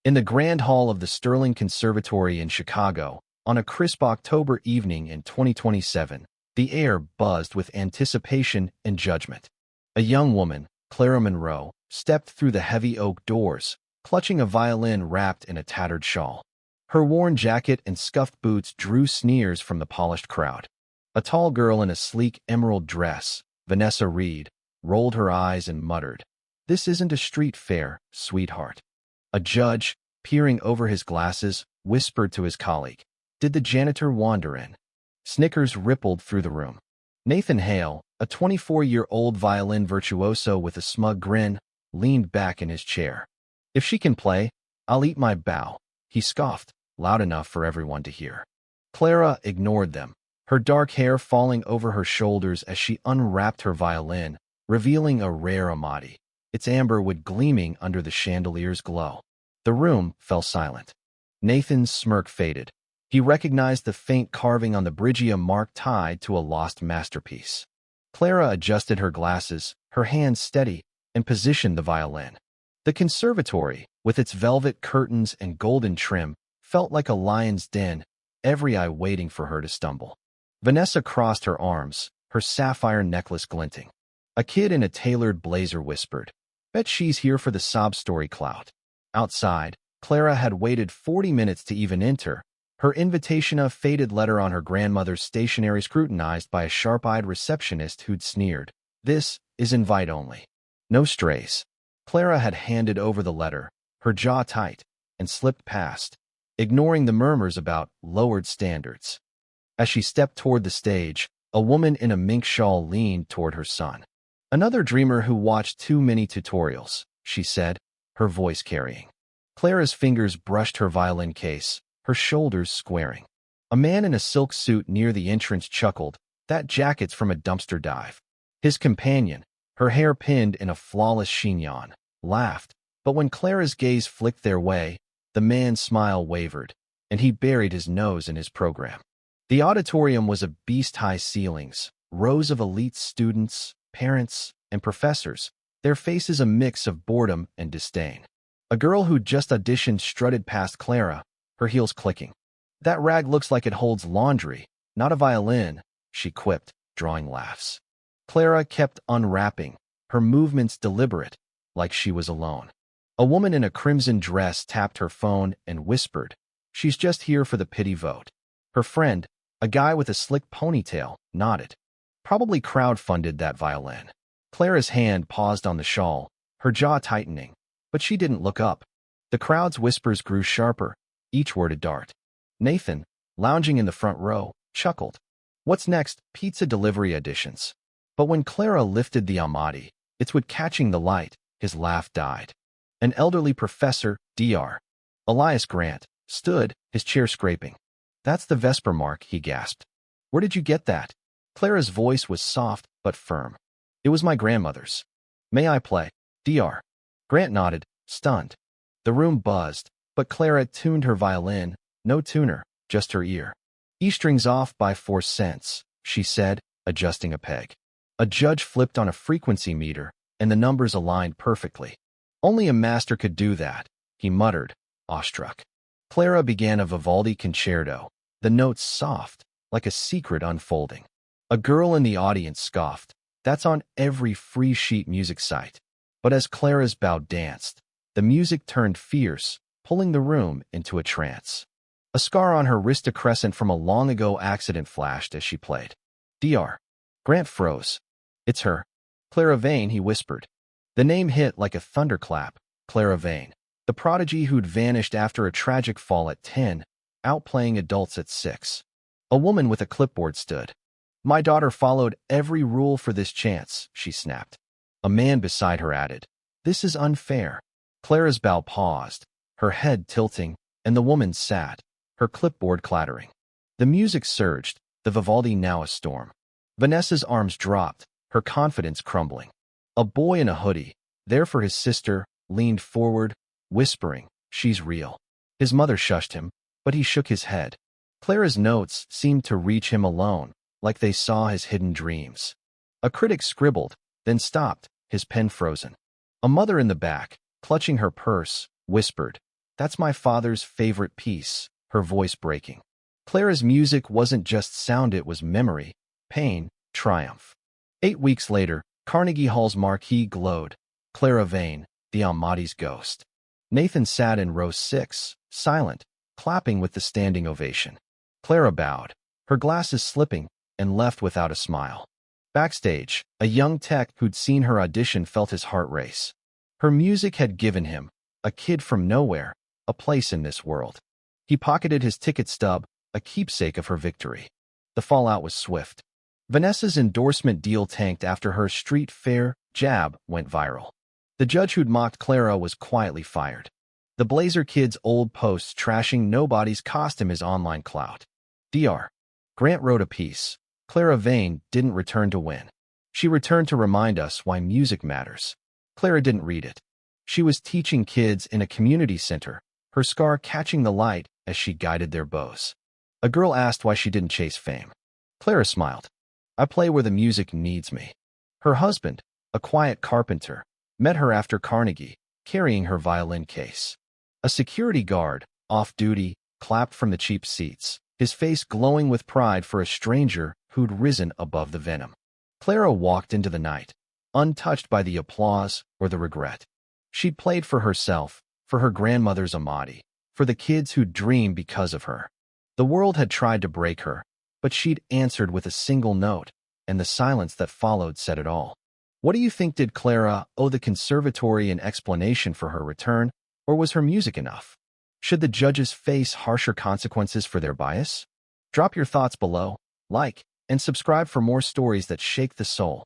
In the Grand Hall of the Sterling Conservatory in Chicago, on a crisp October evening in 2027, the air buzzed with anticipation and judgment. A young woman, Clara Monroe, stepped through the heavy oak doors, clutching a violin wrapped in a tattered shawl. Her worn jacket and scuffed boots drew sneers from the polished crowd. A tall girl in a sleek emerald dress, Vanessa Reed, rolled her eyes and muttered, "This isn't a street fair, sweetheart." A judge, peering over his glasses, whispered to his colleague, "Did the janitor wander in?" Snickers rippled through the room. Nathan Hale, a 24-year-old violin virtuoso with a smug grin, leaned back in his chair. "If she can play, I'll eat my bow," he scoffed, loud enough for everyone to hear. Clara ignored them, her dark hair falling over her shoulders as she unwrapped her violin, revealing a rare Amati, its amber wood gleaming under the chandelier's glow. The room fell silent. Nathan's smirk faded. He recognized the faint carving on the Brigia mark tied to a lost masterpiece. Clara adjusted her glasses, her hands steady, and positioned the violin. The conservatory, with its velvet curtains and golden trim, felt like a lion's den, every eye waiting for her to stumble. Vanessa crossed her arms, her sapphire necklace glinting. A kid in a tailored blazer whispered, "Bet she's here for the sob story clout." Outside, Clara had waited 40 minutes to even enter, her invitation a faded letter on her grandmother's stationery scrutinized by a sharp-eyed receptionist who'd sneered, "This is invite only. No strays." Clara had handed over the letter, her jaw tight, and slipped past, ignoring the murmurs about lowered standards. As she stepped toward the stage, a woman in a mink shawl leaned toward her son. "Another dreamer who watched too many tutorials," she said, her voice carrying. Clara's fingers brushed her violin case, her shoulders squaring. A man in a silk suit near the entrance chuckled, "That jacket's from a dumpster dive." His companion, her hair pinned in a flawless chignon, laughed, but when Clara's gaze flicked their way, the man's smile wavered, and he buried his nose in his program. The auditorium was of beast-high ceilings, rows of elite students, parents, and professors, their faces a mix of boredom and disdain. A girl who'd just auditioned strutted past Clara, her heels clicking. "That rag looks like it holds laundry, not a violin," she quipped, drawing laughs. Clara kept unwrapping, her movements deliberate, like she was alone. A woman in a crimson dress tapped her phone and whispered, "She's just here for the pity vote." Her friend, a guy with a slick ponytail, nodded. "Probably crowd-funded that violin." Clara's hand paused on the shawl, her jaw tightening, but she didn't look up. The crowd's whispers grew sharper, each word a dart. Nathan, lounging in the front row, chuckled. "What's next? Pizza delivery editions." But when Clara lifted the Amati, its wood catching the light, his laugh died. An elderly professor, Dr. Elias Grant, stood, his chair scraping. "That's the Vesper mark," he gasped. "Where did you get that?" Clara's voice was soft but firm. "It was my grandmother's." "May I play?" Dr. Grant nodded, stunned. The room buzzed, but Clara tuned her violin, no tuner, just her ear. "E strings off by 4 cents, she said, adjusting a peg. A judge flipped on a frequency meter, and the numbers aligned perfectly. "Only a master could do that," he muttered, awestruck. Clara began a Vivaldi concerto, the notes soft, like a secret unfolding. A girl in the audience scoffed, "That's on every free sheet music site." But as Clara's bow danced, the music turned fierce, pulling the room into a trance. A scar on her wrist, a crescent from a long-ago accident, flashed as she played. Dr. Grant froze. "It's her. Clara Vane," he whispered. The name hit like a thunderclap. Clara Vane, the prodigy who'd vanished after a tragic fall at 10, outplaying adults at 6. A woman with a clipboard stood. "My daughter followed every rule for this chance," she snapped. A man beside her added, "This is unfair." Clara's bow paused, her head tilting, and the woman sat, her clipboard clattering. The music surged, the Vivaldi now a storm. Vanessa's arms dropped, her confidence crumbling. A boy in a hoodie, there for his sister, leaned forward, whispering, "She's real." His mother shushed him, but he shook his head. Clara's notes seemed to reach him alone, like they saw his hidden dreams. A critic scribbled, then stopped, his pen frozen. A mother in the back, clutching her purse, whispered, That's my father's favorite piece, her voice breaking. Clara's music wasn't just sound, it was memory, pain, triumph. 8 weeks later, Carnegie Hall's marquee glowed. Clara Vane, the Almaty's ghost. Nathan sat in row 6, silent, clapping with the standing ovation. Clara bowed, her glasses slipping, and left without a smile. Backstage, a young tech who'd seen her audition felt his heart race. Her music had given him, a kid from nowhere, a place in this world. He pocketed his ticket stub, a keepsake of her victory. The fallout was swift. Vanessa's endorsement deal tanked after her street fair jab went viral. The judge who'd mocked Clara was quietly fired. The Blazer Kid's old posts trashing Nobody's cost him his online clout. Dr. Grant wrote a piece. Clara Vane didn't return to win. She returned to remind us why music matters. Clara didn't read it. She was teaching kids in a community center, her scar catching the light as she guided their bows. A girl asked why she didn't chase fame. Clara smiled. I play where the music needs me. Her husband, a quiet carpenter, met her after Carnegie, carrying her violin case. A security guard, off-duty, clapped from the cheap seats, his face glowing with pride for a stranger who'd risen above the venom. Clara walked into the night, untouched by the applause or the regret. She'd played for herself, for her grandmother's Almaty, for the kids who'd dreamed because of her. The world had tried to break her, but she'd answered with a single note, and the silence that followed said it all. What do you think? Did Clara owe the conservatory an explanation for her return, or was her music enough? Should the judges face harsher consequences for their bias? Drop your thoughts below, like, and subscribe for more stories that shake the soul.